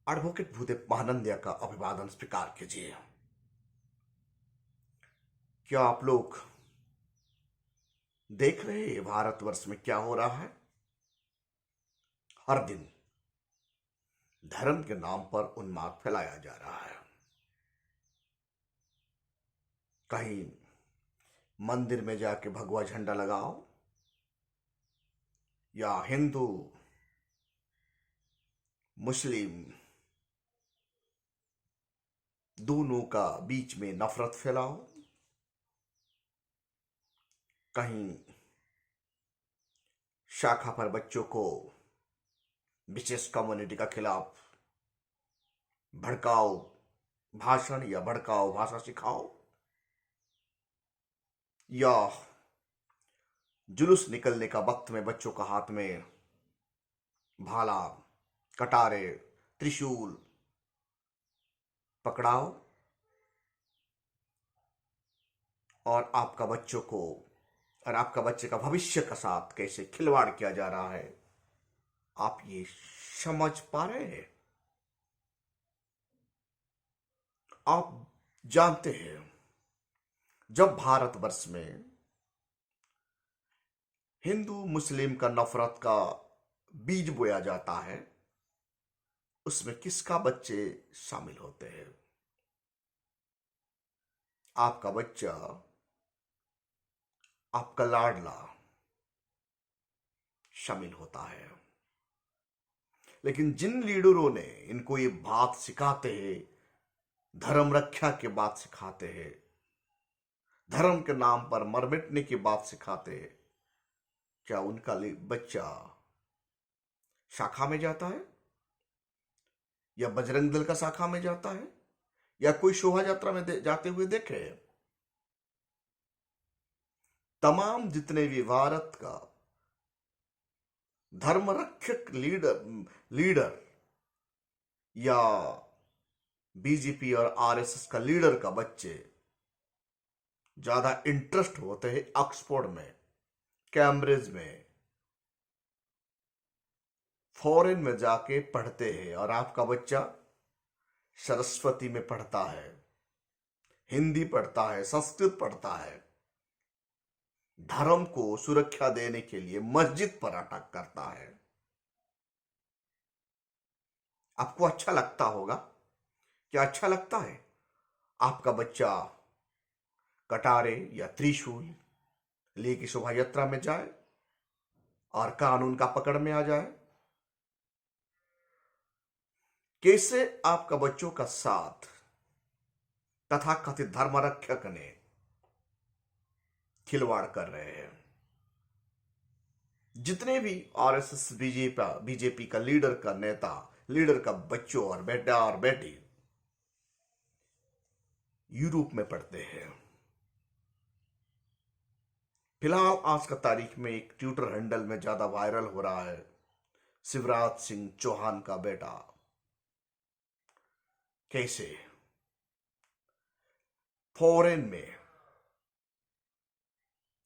Advocate Bhudev Mahanandia का अभिवादन स्वीकार कीजिए। क्या आप लोग देख रहे हैं भारतवर्ष में क्या हो रहा है? हर दिन धर्म के नाम पर उन्माद फैलाया जा रहा है। कहीं मंदिर में जाके भगवा झंडा लगाओ या हिंदू मुस्लिम दोनों का बीच में नफरत फैलाओ, कहीं शाखा पर बच्चों को विशेष कम्युनिटी का खिलाफ भड़काओ भाषण या भड़काओ भाषा सिखाओ, या जुलूस निकलने का वक्त में बच्चों का हाथ में भाला, कटारे, त्रिशूल पकड़ाओ और आपका बच्चों को और आपका बच्चे का भविष्य का साथ कैसे खिलवाड़ किया जा रहा है, आप ये समझ पा रहे हैं? आप जानते हैं, जब भारतवर्ष में हिंदू मुस्लिम का नफरत का बीज बोया जाता है, उसमें किसका बच्चे शामिल होते हैं? आपका बच्चा, आपका लाडला शामिल होता है। लेकिन जिन लीडरों ने इनको ये बात सिखाते हैं, धर्म रक्षा की बात सिखाते हैं, धर्म के नाम पर मर मिटने की बात सिखाते हैं, क्या उनका बच्चा शाखा में जाता है या बजरंग दल का शाखा में जाता है या कोई शोभा यात्रा में जाते हुए देखे? तमाम जितने भी भारत का धर्म रक्षक लीडर या बीजेपी और आरएसएस का लीडर का बच्चे ज्यादा इंटरेस्ट होते हैं ऑक्सफोर्ड में, कैम्ब्रिज में, फॉरेन में जाके पढ़ते हैं, और आपका बच्चा सरस्वती में पढ़ता है, हिंदी पढ़ता है, संस्कृत पढ़ता है, धर्म को सुरक्षा देने के लिए मस्जिद पर अटैक करता है। आपको अच्छा लगता होगा? क्या अच्छा लगता है आपका बच्चा कटारे या त्रिशूल लेके शोभा यात्रा में जाए और कानून का पकड़ में आ जाए? कैसे आपका बच्चों का साथ तथाकथित धर्म रक्षक ने खिलवाड़ कर रहे हैं? जितने भी आरएसएस बीजेपी का लीडर का नेता, लीडर का बच्चों और बेटा और बेटी यूरोप में पढ़ते हैं। फिलहाल आज का तारीख में एक ट्विटर हैंडल में ज्यादा वायरल हो रहा है, शिवराज सिंह चौहान का बेटा कैसे फॉरेन में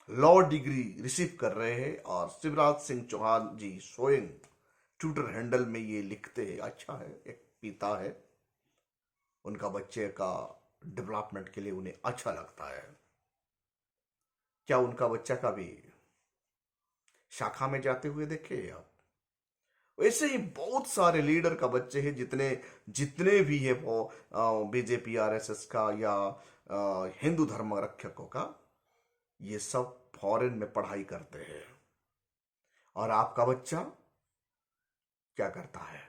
लॉ डिग्री रिसीव कर रहे हैं, और शिवराज सिंह चौहान जी स्वयं ट्विटर हैंडल में ये लिखते हैं, अच्छा है, एक पिता है, उनका बच्चे का डेवलपमेंट के लिए उन्हें अच्छा लगता है। क्या उनका बच्चा कभी शाखा में जाते हुए देखे आप? वैसे ही बहुत सारे लीडर का बच्चे हैं, जितने जितने भी है वो बीजेपी आरएसएस का या हिंदू धर्म रक्षकों का, ये सब फॉरेन में पढ़ाई करते हैं। और आपका बच्चा क्या करता है?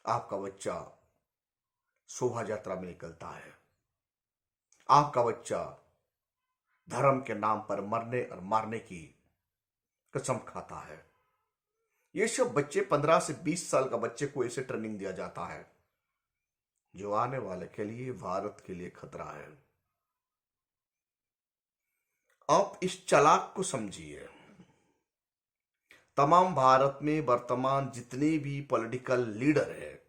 आपका बच्चा शोभा यात्रा में निकलता है, आपका बच्चा धर्म के नाम पर मरने और मारने की कसम खाता है। ये सब बच्चे 15 से 20 साल का बच्चे को ऐसे ट्रेनिंग दिया जाता है जो आने वाले के लिए, भारत के लिए खतरा है। आप इस चालाक को समझिए। तमाम भारत में वर्तमान जितने भी पॉलिटिकल लीडर है,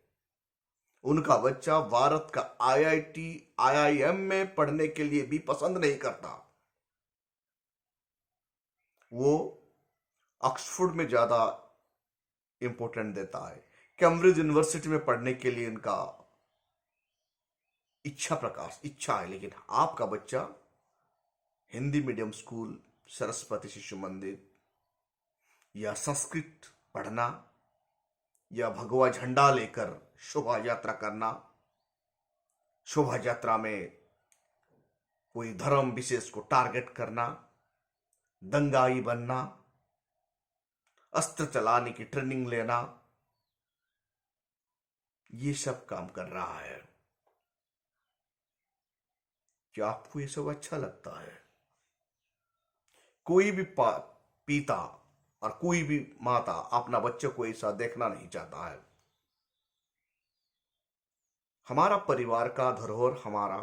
उनका बच्चा भारत का आईआईटी आईआईएम में पढ़ने के लिए भी पसंद नहीं करता। वो ऑक्सफोर्ड में ज्यादा इंपॉर्टेंट देता है, कैम्ब्रिज यूनिवर्सिटी में पढ़ने के लिए इनका इच्छा है, लेकिन आपका बच्चा हिंदी मीडियम स्कूल, सरस्वती शिशु मंदिर या संस्कृत पढ़ना या भगवा झंडा लेकर शोभा यात्रा करना, शोभा यात्रा में कोई धर्म विशेष को टारगेट करना, दंगाई बनना, अस्त्र चलाने की ट्रेनिंग लेना, ये सब काम कर रहा है। क्या आपको ये सब अच्छा लगता है? कोई भी पिता और कोई भी माता अपना बच्चे को ऐसा देखना नहीं चाहता है। हमारा परिवार का धरोहर हमारा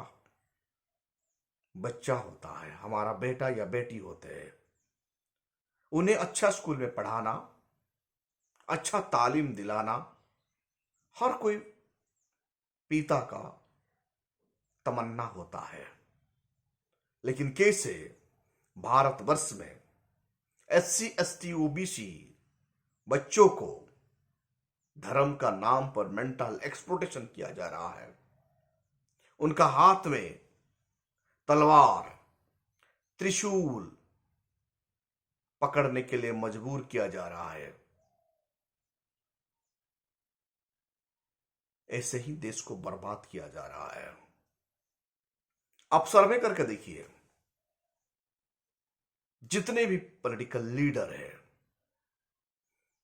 बच्चा होता है, हमारा बेटा या बेटी होते हैं। उन्हें अच्छा स्कूल में पढ़ाना, अच्छा तालीम दिलाना हर कोई पिता का तमन्ना होता है। लेकिन कैसे भारतवर्ष में SC ST OBC बच्चों को धर्म का नाम पर मेंटल एक्सप्लॉयटेशन किया जा रहा है। उनका हाथ में तलवार, त्रिशूल पकड़ने के लिए मजबूर किया जा रहा है। ऐसे ही देश को बर्बाद किया जा रहा है। आप सर्वे करके देखिए, जितने भी पॉलिटिकल लीडर हैं,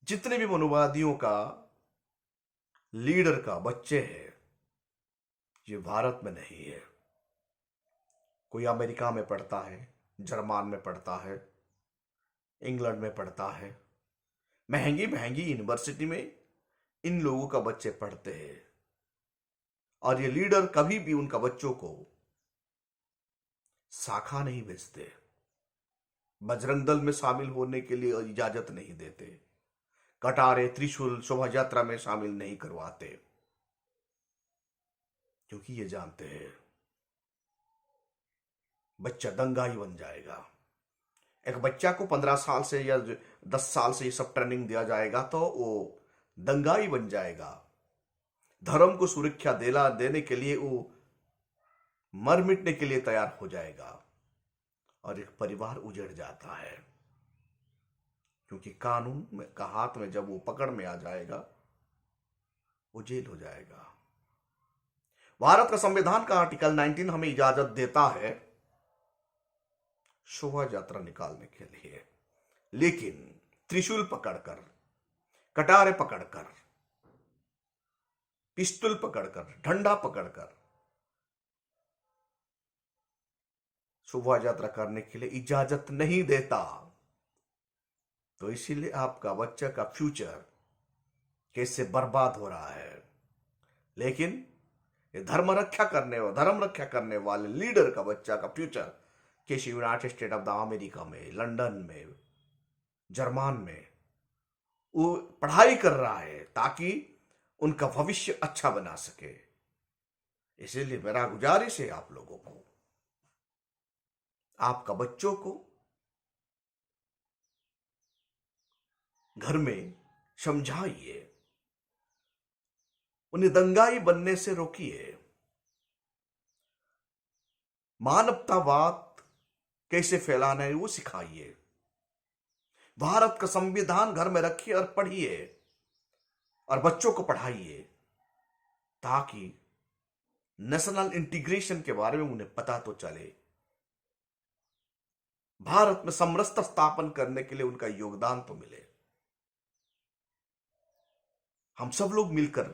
जितने भी मनुवादियों का लीडर का बच्चे हैं, ये भारत में नहीं है। कोई अमेरिका में पढ़ता है, जर्मन में पढ़ता है, इंग्लैंड में पढ़ता है, महंगी महंगी यूनिवर्सिटी में इन लोगों का बच्चे पढ़ते हैं। और ये लीडर कभी भी उनका बच्चों को शाखा नहीं भेजते, बजरंग दल में शामिल होने के लिए इजाजत नहीं देते, कटारे, त्रिशूल, शोभा यात्रा में शामिल नहीं करवाते, क्योंकि ये जानते हैं बच्चा दंगाई बन जाएगा। एक बच्चा को 15 साल से या 10 साल से ये सब ट्रेनिंग दिया जाएगा तो वो दंगाई बन जाएगा। धर्म को सुरक्षा देने के लिए वो मर मिटने के लिए तैयार हो जाएगा और एक परिवार उजड़ जाता है, क्योंकि कानून का हाथ में जब वो पकड़ में आ जाएगा वो जेल हो जाएगा। भारत का संविधान का आर्टिकल 19 हमें इजाजत देता है शोभा यात्रा निकालने के लिए, लेकिन त्रिशूल पकड़कर, कटारे पकड़कर, पिस्तौल पकड़कर, डंडा पकड़कर शोभा यात्रा करने के लिए इजाजत नहीं देता। तो इसीलिए आपका बच्चा का फ्यूचर कैसे बर्बाद हो रहा है। लेकिन ये धर्म रक्षा करने वाले लीडर का बच्चा का फ्यूचर कैसे United state of the America में, लंदन में, जर्मन में वो पढ़ाई कर रहा है ताकि उनका भविष्य अच्छा बना सके। इसीलिए मेरा गुजारिश है आप लोगों को, आपका बच्चों को घर में समझाइए, उन्हें दंगाई बनने से रोकिए, मानवतावाद कैसे फैलाना है वो सिखाइए, भारत का संविधान घर में रखिए और पढ़िए और बच्चों को पढ़ाइए, ताकि नेशनल इंटीग्रेशन के बारे में उन्हें पता तो चले, भारत में समरसता स्थापन करने के लिए उनका योगदान तो मिले। हम सब लोग मिलकर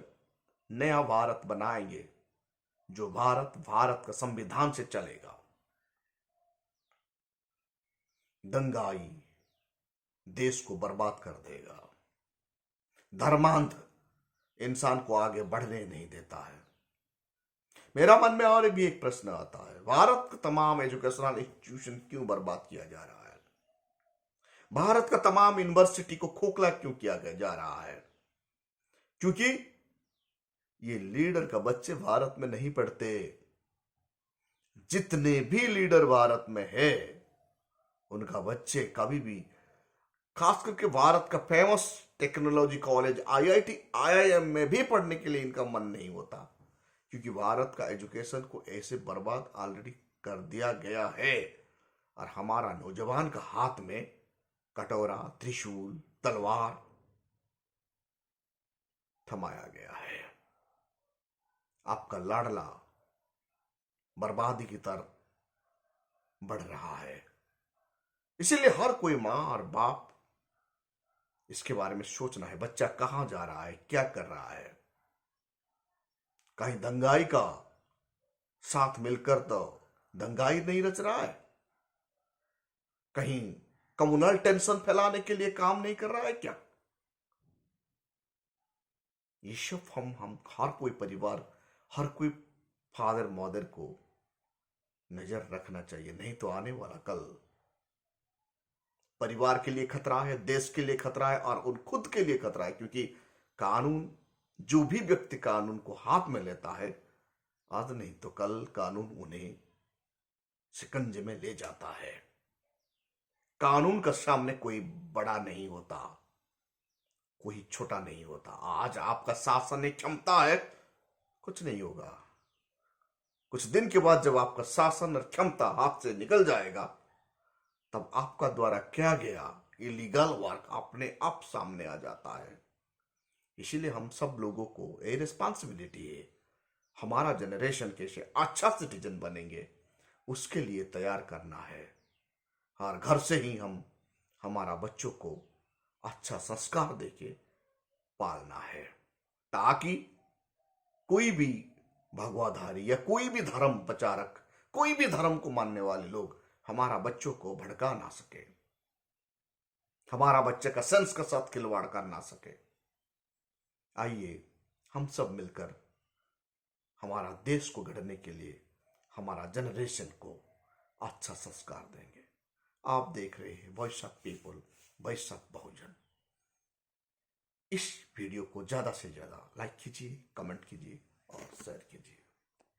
नया भारत बनाएंगे, जो भारत का संविधान से चलेगा। दंगाई देश को बर्बाद कर देगा, धर्मांध इंसान को आगे बढ़ने नहीं देता है। मेरा मन में और भी एक प्रश्न आता है, भारत का तमाम एजुकेशनल इंस्टीट्यूशन क्यों बर्बाद किया जा रहा है? भारत का तमाम यूनिवर्सिटी को खोखला क्यों किया जा रहा है? क्योंकि ये लीडर का बच्चे भारत में नहीं पढ़ते। जितने भी लीडर भारत में है, उनका बच्चे कभी भी खास करके भारत का famous technology college IIT IIM में भी पढ़ने के लिए इनका मन नहीं होता, क्योंकि भारत का एजुकेशन को ऐसे बर्बाद ऑलरेडी कर दिया गया है और हमारा नौजवान का हाथ में कटोरा, त्रिशूल, तलवार थमाया गया है। आपका लाडला बर्बादी की तरफ बढ़ रहा है। इसीलिए हर कोई मां और बाप इसके बारे में सोचना है, बच्चा कहां जा रहा है, क्या कर रहा है। कहीं दंगाई का साथ मिलकर तो दंगाई नहीं रच रहा है, कहीं कम्युनल टेंशन फैलाने के लिए काम नहीं कर रहा है क्या। ये सब हम हर कोई परिवार, हर कोई फादर मदर को नजर रखना चाहिए, नहीं तो आने वाला कल परिवार के लिए खतरा है, देश के लिए खतरा है और उन खुद के लिए खतरा है। क्योंकि कानून, जो भी व्यक्ति कानून को हाथ में लेता है, आज नहीं तो कल कानून उन्हें शिकंजे में ले जाता है। कानून का सामने कोई बड़ा नहीं होता, कोई छोटा नहीं होता। आज आपका शासन एक क्षमता है, कुछ नहीं होगा। कुछ दिन के बाद जब आपका शासन और क्षमता हाथ से निकल जाएगा, तब आपका द्वारा किया गया इलीगल वर्क अपने आप सामने आ जाता है। इसीलिए हम सब लोगों को ये रिस्पॉन्सिबिलिटी है, हमारा जनरेशन कैसे अच्छा सिटीजन बनेंगे उसके लिए तैयार करना है। और घर से ही हम हमारा बच्चों को अच्छा संस्कार देके पालना है, ताकि कोई भी भगवाधारी या कोई भी धर्म प्रचारक, कोई भी धर्म को मानने वाले लोग हमारा बच्चों को भड़का ना सके, हमारा बच्चे का सेंस के साथ खिलवाड़ कर ना सके। आइए हम सब मिलकर हमारा देश को गढ़ने के लिए हमारा जनरेशन को अच्छा संस्कार देंगे। आप देख रहे हैं voice of people, voice of Bahujan. इस वीडियो को ज्यादा से ज्यादा लाइक कीजिए, कमेंट कीजिए और शेयर कीजिए।